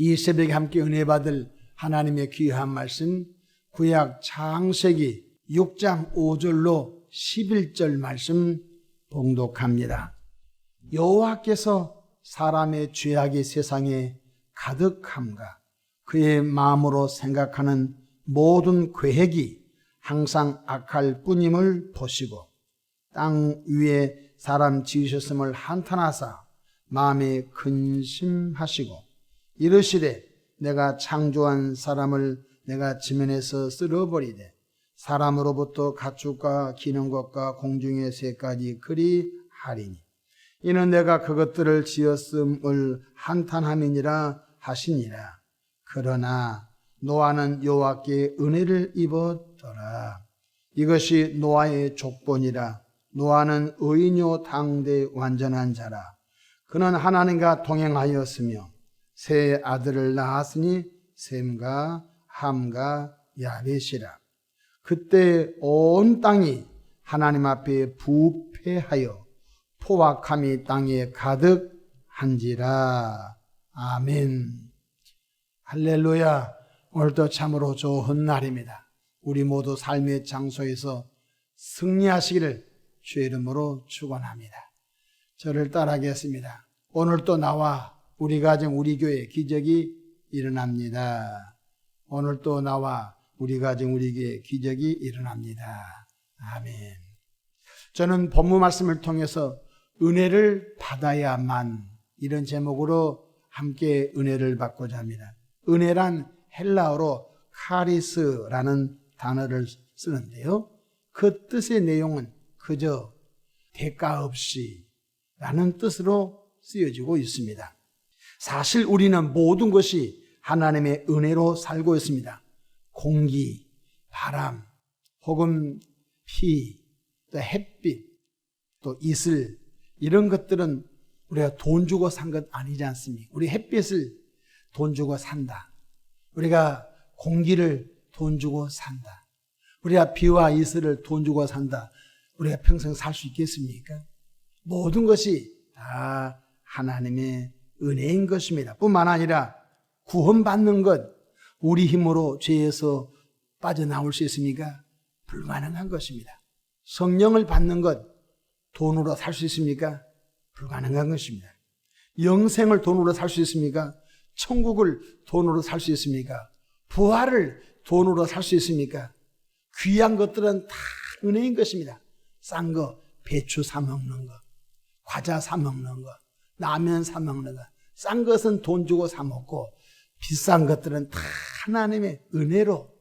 이 새벽에 함께 은혜 받을 하나님의 귀한 말씀, 구약 창세기 6장 5절로 11절 말씀 봉독합니다. 여호와께서 사람의 죄악이 세상에 가득함과 그의 마음으로 생각하는 모든 계획이 항상 악할 뿐임을 보시고 땅 위에 사람 지으셨음을 한탄하사 마음에 근심하시고 이르시되 내가 창조한 사람을 내가 지면에서 쓸어버리되 사람으로부터 가축과 기는 것과 공중의 새까지 그리 하리니 이는 내가 그것들을 지었음을 한탄함이니라 하시니라. 그러나 노아는 여호와께 은혜를 입었더라. 이것이 노아의 족본이라. 노아는 의인요 당대 완전한 자라. 그는 하나님과 동행하였으며 세 아들을 낳았으니 셈과 함과 야벳이라. 그때 온 땅이 하나님 앞에 부패하여 포악함이 땅에 가득한지라. 아멘. 할렐루야. 오늘도 참으로 좋은 날입니다. 우리 모두 삶의 장소에서 승리하시기를 주의 이름으로 축원합니다. 저를 따라하겠습니다. 오늘도 나와 우리 가정 우리 교회 기적이 일어납니다. 오늘도 나와 우리 가정 우리 교회 기적이 일어납니다. 아멘. 저는 본문 말씀을 통해서 은혜를 받아야만 이런 제목으로 함께 은혜를 받고자 합니다. 은혜란 헬라어로 카리스라는 단어를 쓰는데요. 그 뜻의 내용은 그저 대가 없이 라는 뜻으로 쓰여지고 있습니다. 사실 우리는 모든 것이 하나님의 은혜로 살고 있습니다. 공기, 바람, 혹은 피, 또 햇빛, 또 이슬 이런 것들은 우리가 돈 주고 산 것 아니지 않습니까? 우리 햇빛을 돈 주고 산다. 우리가 공기를 돈 주고 산다. 우리가 비와 이슬을 돈 주고 산다. 우리가 평생 살 수 있겠습니까? 모든 것이 다 하나님의 은혜인 것입니다. 뿐만 아니라 구원받는 것, 우리 힘으로 죄에서 빠져나올 수 있습니까? 불가능한 것입니다. 성령을 받는 것, 돈으로 살 수 있습니까? 불가능한 것입니다. 영생을 돈으로 살 수 있습니까? 천국을 돈으로 살 수 있습니까? 부활을 돈으로 살 수 있습니까? 귀한 것들은 다 은혜인 것입니다. 싼 거, 배추 사 먹는 거, 과자 사 먹는 거, 라면 사 먹는 거. 싼 것은 돈 주고 사 먹고 비싼 것들은 다 하나님의 은혜로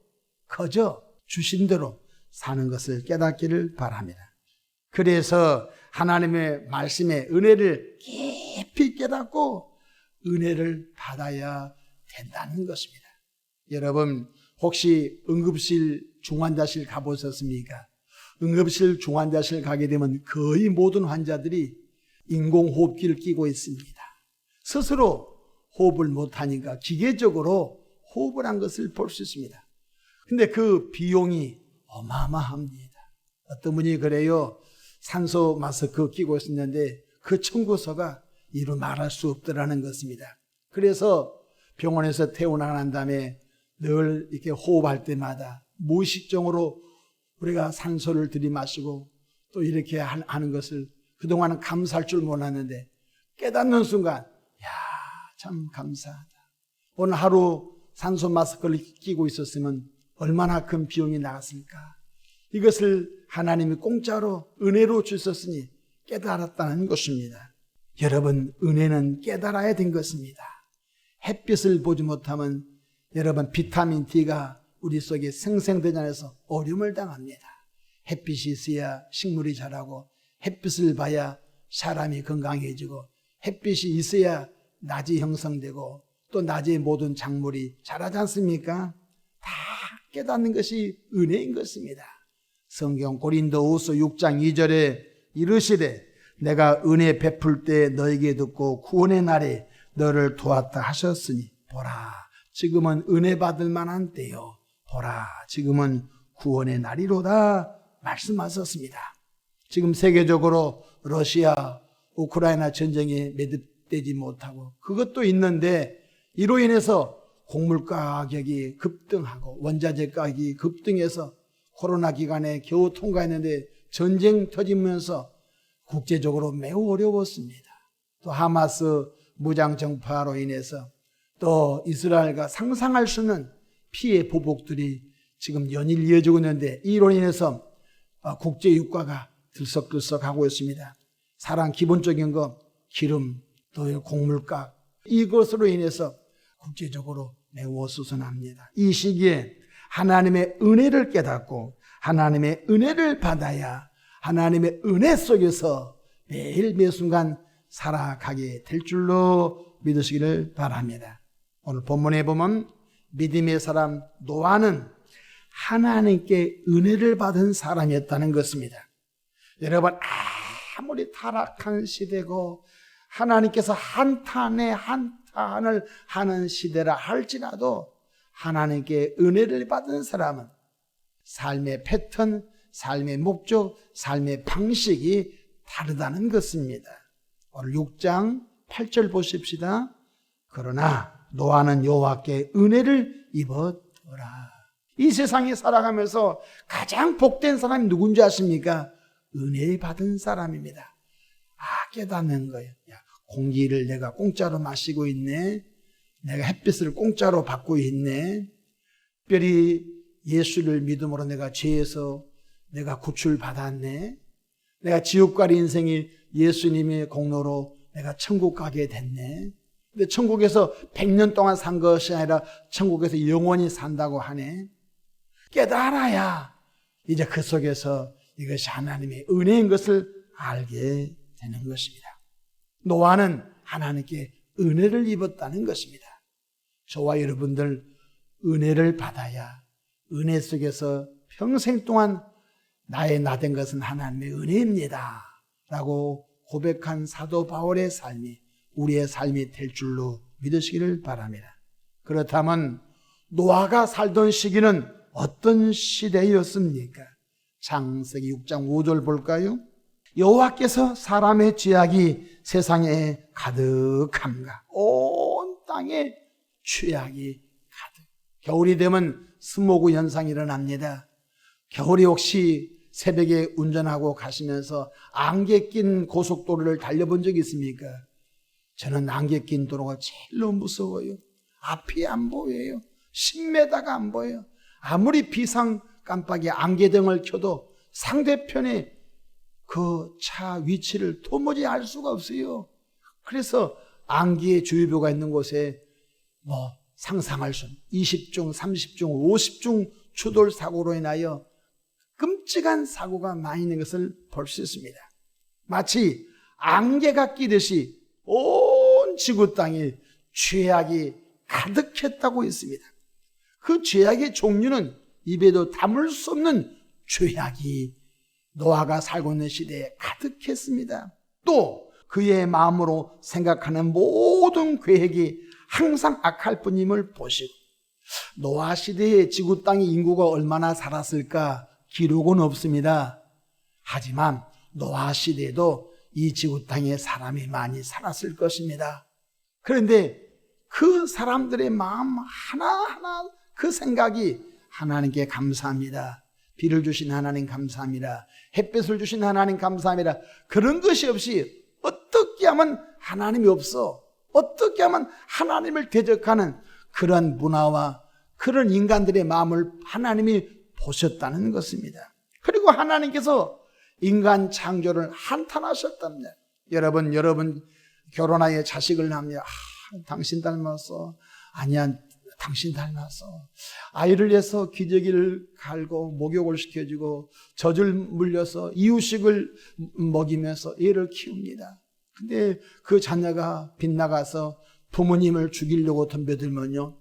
거저 주신 대로 사는 것을 깨닫기를 바랍니다. 그래서 하나님의 말씀의 은혜를 깊이 깨닫고 은혜를 받아야 된다는 것입니다. 여러분 혹시 응급실 중환자실 가보셨습니까? 응급실 중환자실 가게 되면 거의 모든 환자들이 인공호흡기를 끼고 있습니다. 스스로 호흡을 못하니까 기계적으로 호흡을 한 것을 볼 수 있습니다. 근데 그 비용이 어마어마합니다. 어떤 분이 그래요. 산소 마스크 끼고 있었는데 그 청구서가 이루 말할 수 없더라는 것입니다. 그래서 병원에서 퇴원하고 난 다음에 늘 이렇게 호흡할 때마다 무의식적으로 우리가 산소를 들이마시고 또 이렇게 하는 것을 그동안은 감사할 줄 몰랐는데 깨닫는 순간 참 감사하다. 오늘 하루 산소 마스크를 끼고 있었으면 얼마나 큰 비용이 나갔을까. 이것을 하나님이 공짜로 은혜로 주셨으니 깨달았다는 것입니다. 여러분 은혜는 깨달아야 된 것입니다. 햇빛을 보지 못하면 여러분 비타민 D가 우리 속에 생성되지 않아서 어려움을 당합니다. 햇빛이 있어야 식물이 자라고 햇빛을 봐야 사람이 건강해지고 햇빛이 있어야 낮이 형성되고 또 낮에 모든 작물이 자라지 않습니까? 다 깨닫는 것이 은혜인 것입니다. 성경 고린도후서 6장 2절에 이르시되 내가 은혜 베풀 때 너에게 듣고 구원의 날에 너를 도왔다 하셨으니 보라 지금은 은혜 받을 만한 때요 보라 지금은 구원의 날이로다 말씀하셨습니다. 지금 세계적으로 러시아 우크라이나 전쟁에 매듭되지 못하고 그것도 있는데 이로 인해서 곡물 가격이 급등하고 원자재 가격이 급등해서 코로나 기간에 겨우 통과했는데 전쟁 터지면서 국제적으로 매우 어려웠습니다. 또 하마스 무장 정파로 인해서 또 이스라엘과 상상할 수 없는 피해 보복들이 지금 연일 이어지고 있는데 이로 인해서 국제 유가가 들썩들썩하고 있습니다. 사람 기본적인 거 기름 또 곡물가 이것으로 인해서 국제적으로 매우 어수선합니다. 이 시기에 하나님의 은혜를 깨닫고 하나님의 은혜를 받아야 하나님의 은혜 속에서 매일 매 순간 살아가게 될 줄로 믿으시기를 바랍니다. 오늘 본문에 보면 믿음의 사람 노아는 하나님께 은혜를 받은 사람이었다는 것입니다. 여러분 아무리 타락한 시대고 하나님께서 한탄에 한탄을 하는 시대라 할지라도 하나님께 은혜를 받은 사람은 삶의 패턴, 삶의 목적, 삶의 방식이 다르다는 것입니다. 오늘 6장 8절 보십시다. 그러나 노아는 여호와께 은혜를 입었더라. 이 세상에 살아가면서 가장 복된 사람이 누군지 아십니까? 은혜 받은 사람입니다. 깨닫는 거예요. 공기를 내가 공짜로 마시고 있네. 내가 햇빛을 공짜로 받고 있네. 특별히 예수를 믿음으로 내가 죄에서 내가 구출받았네. 내가 지옥갈 인생이 예수님의 공로로 내가 천국 가게 됐네. 근데 천국에서 100년 동안 산 것이 아니라 천국에서 영원히 산다고 하네. 깨달아야 이제 그 속에서 이것이 하나님의 은혜인 것을 알게 되는 것입니다. 노아는 하나님께 은혜를 입었다는 것입니다. 저와 여러분들 은혜를 받아야 은혜 속에서 평생 동안 나의 나된 것은 하나님의 은혜입니다 라고 고백한 사도 바울의 삶이 우리의 삶이 될 줄로 믿으시기를 바랍니다. 그렇다면 노아가 살던 시기는 어떤 시대였습니까? 창세기 6장 5절 볼까요? 여호와께서 사람의 죄악이 세상에 가득함과 온 땅에 죄악이 가득. 겨울이 되면 스모그 현상이 일어납니다. 겨울이 혹시 새벽에 운전하고 가시면서 안개 낀 고속도로를 달려본 적이 있습니까? 저는 안개 낀 도로가 제일 너무 무서워요. 앞이 안 보여요. 10m가 안 보여요. 아무리 비상 깜빡이 안개등을 켜도 상대편의 그 차 위치를 도무지 알 수가 없어요. 그래서 안개의 주의보가 있는 곳에 상상할 수 없는 20중, 30중, 50중 추돌 사고로 인하여 끔찍한 사고가 많이 있는 것을 볼 수 있습니다. 마치 안개가 끼듯이 온 지구 땅에 죄악이 가득했다고 했습니다. 그 죄악의 종류는 입에도 담을 수 없는 죄악이 노아가 살고 있는 시대에 가득했습니다. 또 그의 마음으로 생각하는 모든 계획이 항상 악할 뿐임을 보시고 노아 시대에 지구 땅의 인구가 얼마나 살았을까 기록은 없습니다. 하지만 노아 시대에도 이 지구 땅에 사람이 많이 살았을 것입니다. 그런데 그 사람들의 마음 하나하나 그 생각이 하나님께 감사합니다. 비를 주신 하나님 감사합니다. 햇빛을 주신 하나님 감사합니다. 그런 것이 없이 어떻게 하면 하나님이 없어? 어떻게 하면 하나님을 대적하는 그런 문화와 그런 인간들의 마음을 하나님이 보셨다는 것입니다. 그리고 하나님께서 인간 창조를 한탄하셨답니다. 여러분 결혼하여 자식을 낳으면 당신 닮았어. 아니야, 당신 닮았어. 아이를 위해서 기저귀를 갈고 목욕을 시켜주고 젖을 물려서 이유식을 먹이면서 애를 키웁니다. 근데 그 자녀가 빗나가서 부모님을 죽이려고 덤벼들면요,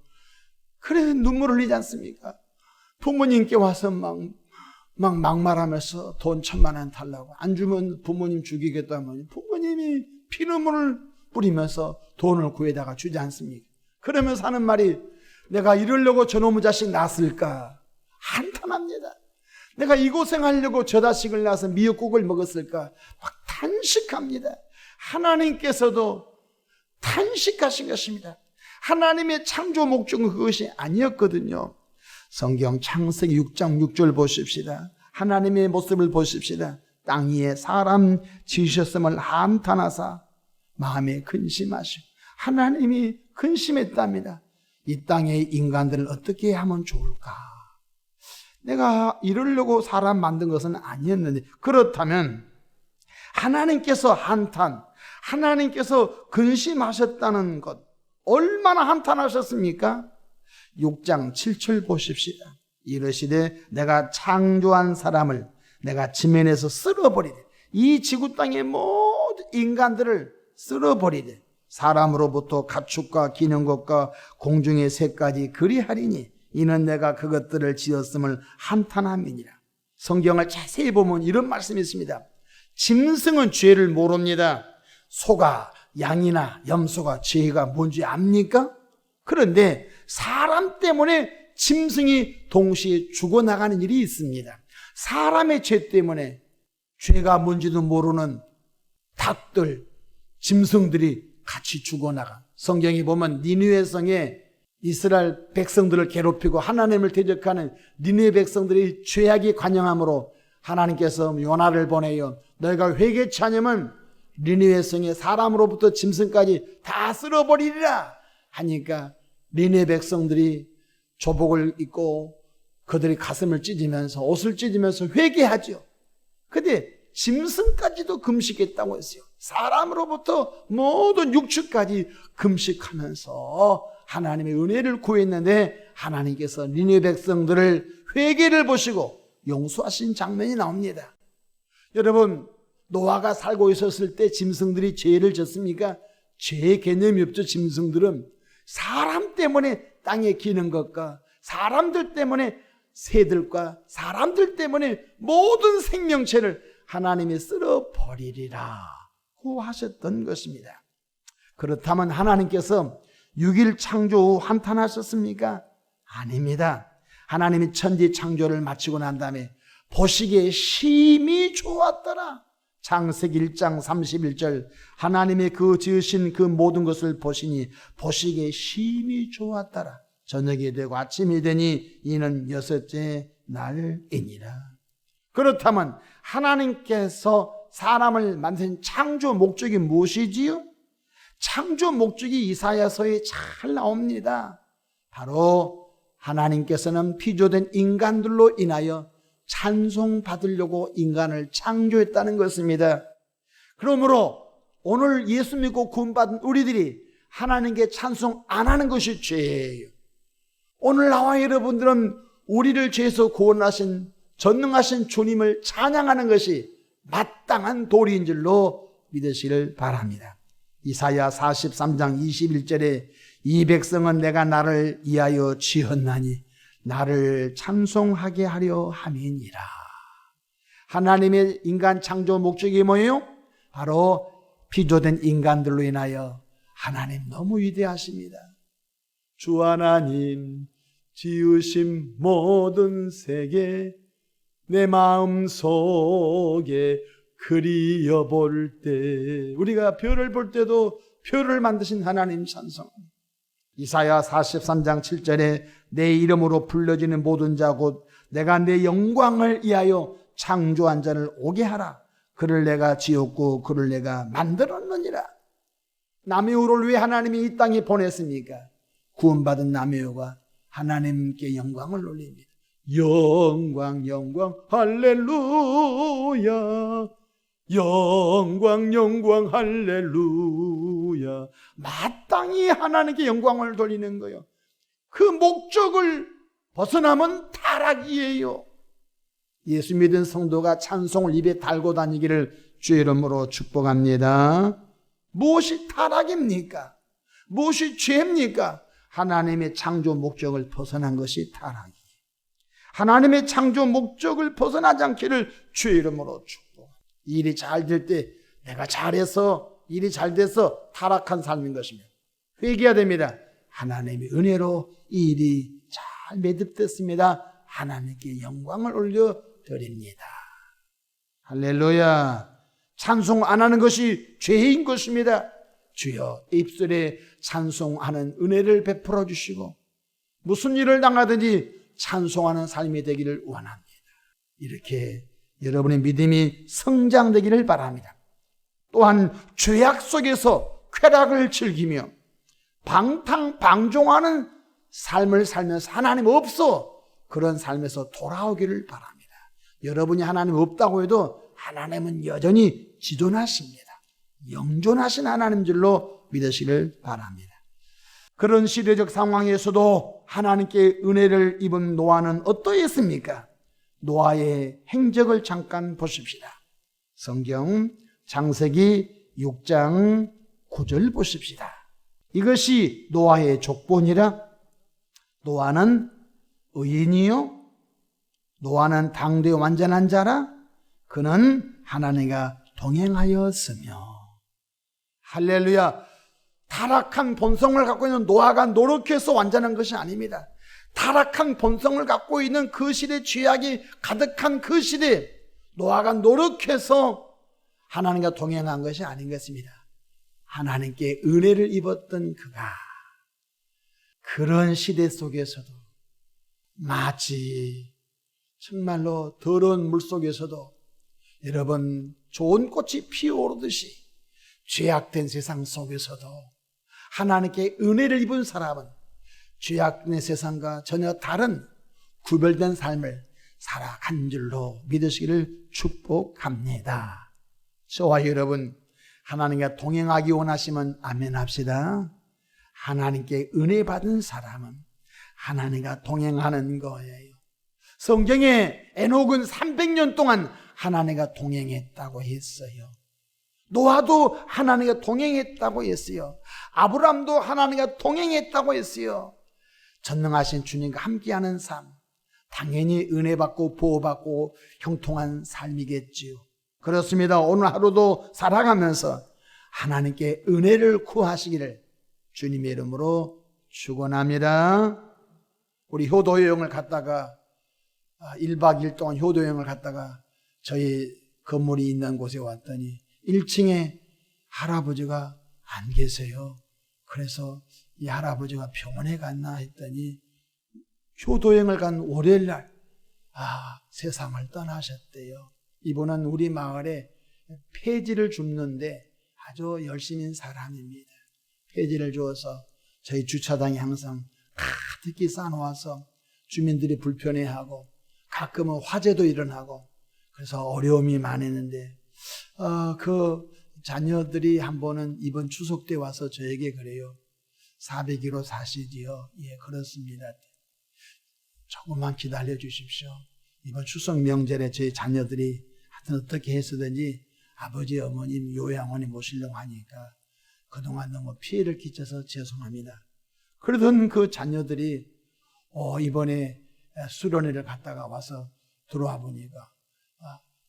그래 눈물 흘리지 않습니까? 부모님께 와서 막 막말하면서 돈 1,000,000원 달라고, 안 주면 부모님 죽이겠다면 부모님이 피눈물을 뿌리면서 돈을 구해다가 주지 않습니까? 그러면서 하는 말이, 내가 이러려고 저놈의 자식 낳았을까? 한탄합니다. 내가 이 고생하려고 저 자식을 낳아서 미역국을 먹었을까? 막 탄식합니다. 하나님께서도 탄식하신 것입니다. 하나님의 창조 목적은 그것이 아니었거든요. 성경 창세기 6장 6절 보십시다. 하나님의 모습을 보십시다. 땅 위에 사람 지으셨음을 한탄하사 마음에 근심하시고, 하나님이 근심했답니다. 이 땅의 인간들을 어떻게 하면 좋을까? 내가 이러려고 사람 만든 것은 아니었는데, 그렇다면 하나님께서 한탄, 하나님께서 근심하셨다는 것, 얼마나 한탄하셨습니까? 6장 7절 보십시다. 이르시되 내가 창조한 사람을 내가 지면에서 쓸어버리되, 이 지구 땅의 모든 인간들을 쓸어버리되 사람으로부터 가축과 기는 것과 공중의 새까지 그리하리니 이는 내가 그것들을 지었음을 한탄함이니라. 성경을 자세히 보면 이런 말씀이 있습니다. 짐승은 죄를 모릅니다. 소가, 양이나 염소가 죄가 뭔지 압니까? 그런데 사람 때문에 짐승이 동시에 죽어나가는 일이 있습니다. 사람의 죄 때문에 죄가 뭔지도 모르는 닭들, 짐승들이 같이 죽어나가. 성경이 보면 니느웨 성에 이스라엘 백성들을 괴롭히고 하나님을 대적하는 니느웨 백성들이 죄악이 관영함으로 하나님께서 요나를 보내요. 너희가 회개치 않으면 니느웨 성의 사람으로부터 짐승까지 다 쓸어버리리라 하니까 니느웨 백성들이 조복을 입고 그들이 가슴을 찢으면서 옷을 찢으면서 회개하죠. 근데 짐승까지도 금식했다고 했어요. 사람으로부터 모든 육축까지 금식하면서 하나님의 은혜를 구했는데 하나님께서 니느웨 백성들을 회개를 보시고 용서하신 장면이 나옵니다. 여러분, 노아가 살고 있었을 때 짐승들이 죄를 졌습니까? 죄의 개념이 없죠. 짐승들은 사람 때문에 땅에 기는 것과 사람들 때문에 새들과 사람들 때문에 모든 생명체를 하나님이 쓸어버리리라 고 하셨던 것입니다. 그렇다면 하나님께서 6일 창조 후 한탄하셨습니까? 아닙니다. 하나님이 천지 창조를 마치고 난 다음에 보시기에 심히 좋았더라. 창세기 1장 31절 하나님의 그 지으신 그 모든 것을 보시니 보시기에 심히 좋았더라. 저녁이 되고 아침이 되니 이는 여섯째 날이니라. 그렇다면 하나님께서 사람을 만든 창조 목적이 무엇이지요? 창조 목적이 이사야서에 잘 나옵니다. 바로 하나님께서는 피조된 인간들로 인하여 찬송받으려고 인간을 창조했다는 것입니다. 그러므로 오늘 예수 믿고 구원받은 우리들이 하나님께 찬송 안 하는 것이 죄예요. 오늘 나와 여러분들은 우리를 죄에서 구원하신 전능하신 주님을 찬양하는 것이 마땅한 도리인 줄로 믿으시길 바랍니다. 이사야 43장 21절에 이 백성은 내가 나를 위하여 지었나니 나를 찬송하게 하려 함이니라. 하나님의 인간 창조 목적이 뭐예요? 바로 피조된 인간들로 인하여 하나님 너무 위대하십니다. 주 하나님 지으신 모든 세계 내 마음속에 그리어볼 때, 우리가 별을 볼 때도 별을 만드신 하나님 찬송. 이사야 43장 7절에 내 이름으로 불려지는 모든 자 곧 내가 내 영광을 위하여 창조한 자를 오게 하라. 그를 내가 지었고 그를 내가 만들었느니라. 남유를 왜 하나님이 이 땅에 보냈습니까? 구원받은 남유가 하나님께 영광을 올립니다. 영광 영광 할렐루야, 영광 영광 할렐루야. 마땅히 하나님께 영광을 돌리는 거예요. 그 목적을 벗어나면 타락이에요. 예수 믿은 성도가 찬송을 입에 달고 다니기를 주의 이름으로 축복합니다. 무엇이 타락입니까? 무엇이 죄입니까? 하나님의 창조 목적을 벗어난 것이 타락이에요. 하나님의 창조 목적을 벗어나지 않기를 주의 이름으로 축복. 일이 잘 될 때 내가 잘해서 일이 잘 돼서 타락한 삶인 것이며, 회개해야 됩니다. 하나님의 은혜로 이 일이 잘 매듭됐습니다. 하나님께 영광을 올려드립니다. 할렐루야. 찬송 안 하는 것이 죄인 것입니다. 주여 입술에 찬송하는 은혜를 베풀어 주시고 무슨 일을 당하든지 찬송하는 삶이 되기를 원합니다. 이렇게 여러분의 믿음이 성장되기를 바랍니다. 또한 죄악 속에서 쾌락을 즐기며 방탕방종하는 삶을 살면서 하나님 없어 그런 삶에서 돌아오기를 바랍니다. 여러분이 하나님 없다고 해도 하나님은 여전히 지존하십니다. 영존하신 하나님 줄로 믿으시길 바랍니다. 그런 시대적 상황에서도 하나님께 은혜를 입은 노아는 어떠했습니까? 노아의 행적을 잠깐 보십시다. 성경 창세기 6장 9절 보십시다. 이것이 노아의 족본이라. 노아는 의인이요 노아는 당대 완전한 자라. 그는 하나님과 동행하였으며. 할렐루야. 타락한 본성을 갖고 있는 노아가 노력해서 완전한 것이 아닙니다. 타락한 본성을 갖고 있는 그 시대, 죄악이 가득한 그 시대, 노아가 노력해서 하나님과 동행한 것이 아닌 것입니다. 하나님께 은혜를 입었던 그가 그런 시대 속에서도 마치 정말로 더러운 물 속에서도 여러분 좋은 꽃이 피어오르듯이 죄악된 세상 속에서도 하나님께 은혜를 입은 사람은 죄악된 세상과 전혀 다른 구별된 삶을 살아간 줄로 믿으시기를 축복합니다. 저와 여러분 하나님과 동행하기 원하시면 아멘 합시다. 하나님께 은혜 받은 사람은 하나님과 동행하는 거예요. 성경에 에녹은 300년 동안 하나님과 동행했다고 했어요. 노아도 하나님과 동행했다고 했어요. 아브람도 하나님과 동행했다고 했어요. 전능하신 주님과 함께하는 삶, 당연히 은혜 받고 보호받고 형통한 삶이겠지요. 그렇습니다. 오늘 하루도 살아가면서 하나님께 은혜를 구하시기를 주님의 이름으로 축원합니다. 우리 효도여행을 갔다가 1박 2일 동안 효도여행을 갔다가 저희 건물이 있는 곳에 왔더니 1층에 할아버지가 안 계세요. 그래서 이 할아버지가 병원에 갔나 했더니 효도여행을 간 월요일날 세상을 떠나셨대요. 이분은 우리 마을에 폐지를 줍는데 아주 열심인 사람입니다. 폐지를 주어서 저희 주차장에 항상 가득히 쌓아놓아서 주민들이 불편해하고 가끔은 화재도 일어나고 그래서 어려움이 많았는데 그 자녀들이 한 번은 이번 추석 때 와서 저에게 그래요. 400km 사시지요? 예, 그렇습니다. 조금만 기다려 주십시오. 이번 추석 명절에 저희 자녀들이 하여튼 어떻게 했었든지 아버지, 어머님, 요양원에 모시려고 하니까 그동안 너무 피해를 끼쳐서 죄송합니다. 그러던 그 자녀들이 이번에 수련회를 갔다가 와서 들어와 보니까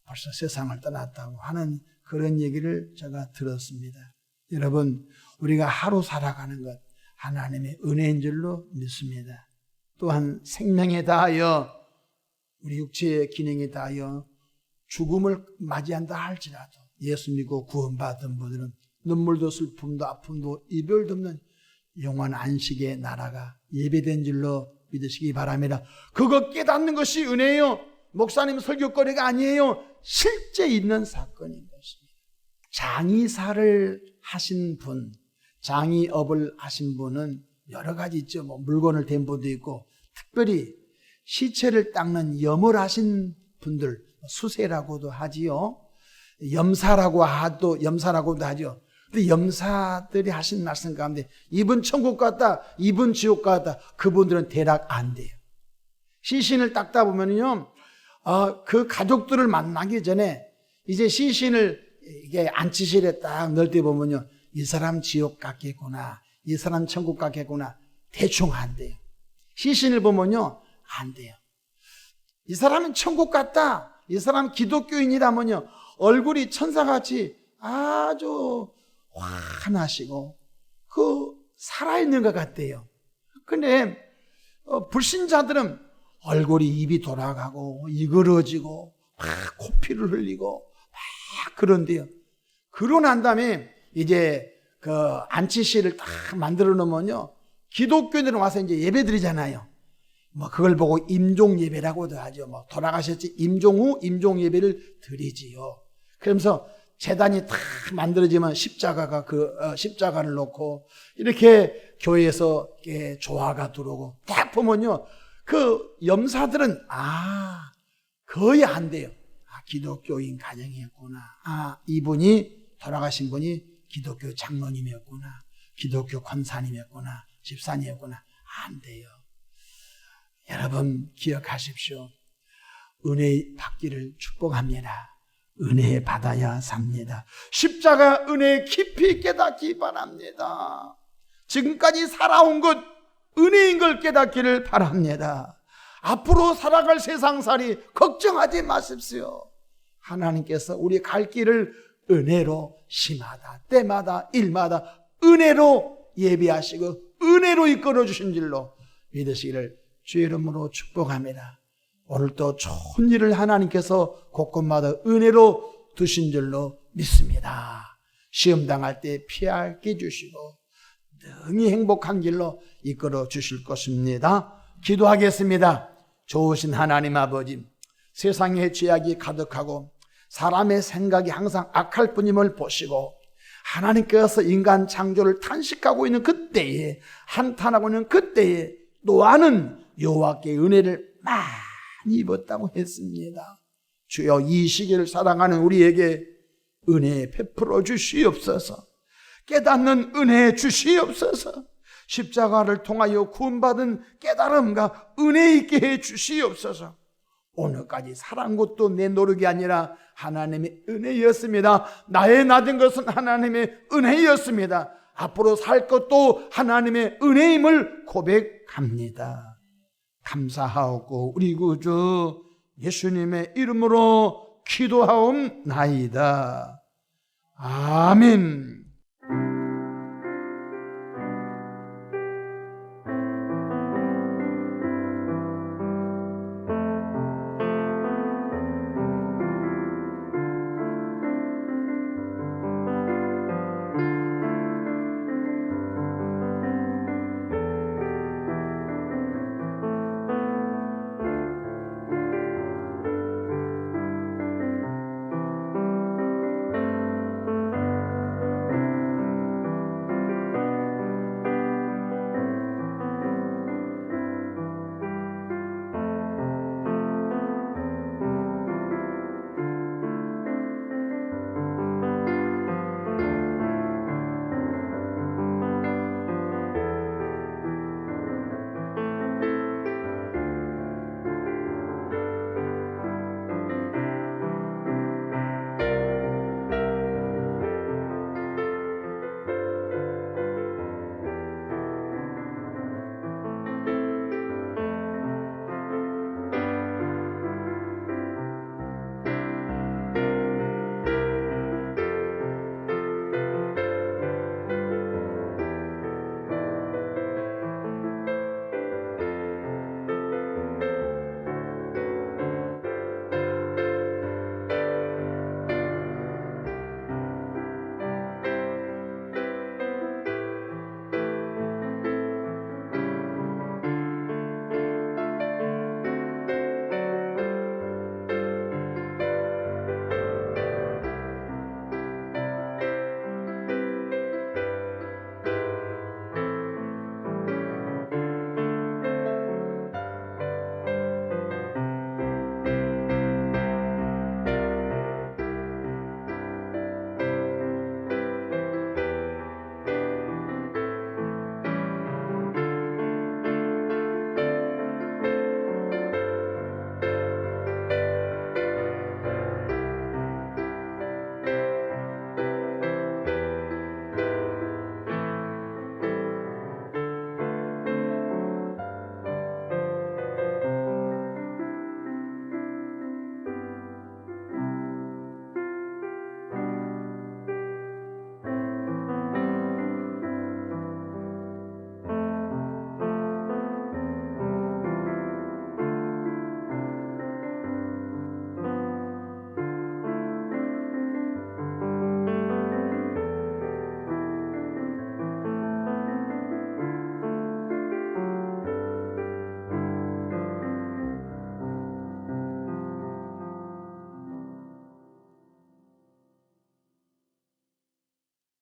벌써 세상을 떠났다고 하는 그런 얘기를 제가 들었습니다. 여러분, 우리가 하루 살아가는 것 하나님의 은혜인 줄로 믿습니다. 또한 생명에 다하여 우리 육체의 기능에 다하여 죽음을 맞이한다 할지라도 예수 믿고 구원받은 분들은 눈물도 슬픔도 아픔도 이별도 없는 영원 안식의 나라가 예배된 줄로 믿으시기 바랍니다. 그거 깨닫는 것이 은혜예요. 목사님 설교거리가 아니에요. 실제 있는 사건인 것입니다. 장의사를 하신 분, 장의업을 하신 분은 여러 가지 있죠. 물건을 댄 분도 있고 특별히 시체를 닦는 염을 하신 분들, 수세라고도 하지요. 염사라고도 하죠. 근데 염사들이 하신 말씀 가운데 이분 천국 갔다, 이분 지옥 갔다, 그분들은 대략 안 돼요. 시신을 닦다 보면요, 그 가족들을 만나기 전에 이제 시신을 이게 안치실에 딱 넣을 때 보면요, 이 사람 지옥 갔겠구나, 이 사람 천국 갔겠구나, 대충 안 돼요. 시신을 보면요, 안 돼요. 이 사람은 천국 갔다, 이 사람 기독교인이라면요, 얼굴이 천사같이 아주 환하시고 살아있는 것 같대요. 근데 불신자들은 얼굴이 입이 돌아가고 이그러지고 막 코피를 흘리고 막 그런데요. 그러고 난 다음에 이제 그 안치시를 딱 만들어 놓으면요, 기독교인들은 와서 이제 예배 드리잖아요. 뭐 그걸 보고 임종 예배라고도 하죠. 뭐 돌아가셨지 임종 후 임종 예배를 드리지요. 그러면서 제단이 딱 만들어지면 십자가가 십자가를 놓고 이렇게 교회에서 조화가 들어오고 딱 보면요, 그 염사들은 거의 안 돼요. 기독교인 가정이었구나. 이분이 돌아가신 분이 기독교 장로님이었구나. 기독교 권사님이었구나. 집사님이었구나. 안 돼요. 여러분 기억하십시오. 은혜 받기를 축복합니다. 은혜 받아야 삽니다. 십자가 은혜 깊이 깨닫기 바랍니다. 지금까지 살아온 것 은혜인 걸 깨닫기를 바랍니다. 앞으로 살아갈 세상살이 걱정하지 마십시오. 하나님께서 우리 갈 길을 은혜로 시마다 때마다 일마다 은혜로 예비하시고 은혜로 이끌어 주신 줄로 믿으시기를 주의 이름으로 축복합니다. 오늘도 좋은 일을 하나님께서 곳곳마다 은혜로 두신 줄로 믿습니다. 시험 당할 때 피하게 주시고 능히 행복한 길로 이끌어 주실 것입니다. 기도하겠습니다. 좋으신 하나님 아버지, 세상에 죄악이 가득하고 사람의 생각이 항상 악할 뿐임을 보시고 하나님께서 인간 창조를 탄식하고 있는 그때에, 한탄하고 있는 그때에 노아는 여호와께 은혜를 많이 입었다고 했습니다. 주여, 이 시기를 살아가는 우리에게 은혜 베풀어 주시옵소서. 깨닫는 은혜 주시옵소서. 십자가를 통하여 구원받은 깨달음과 은혜 있게 해 주시옵소서. 오늘까지 살아온 것도 내 노력이 아니라 하나님의 은혜였습니다. 나의 낮은 것은 하나님의 은혜였습니다. 앞으로 살 것도 하나님의 은혜임을 고백합니다. 감사하고 우리 구주 예수님의 이름으로 기도하옵나이다. 아멘.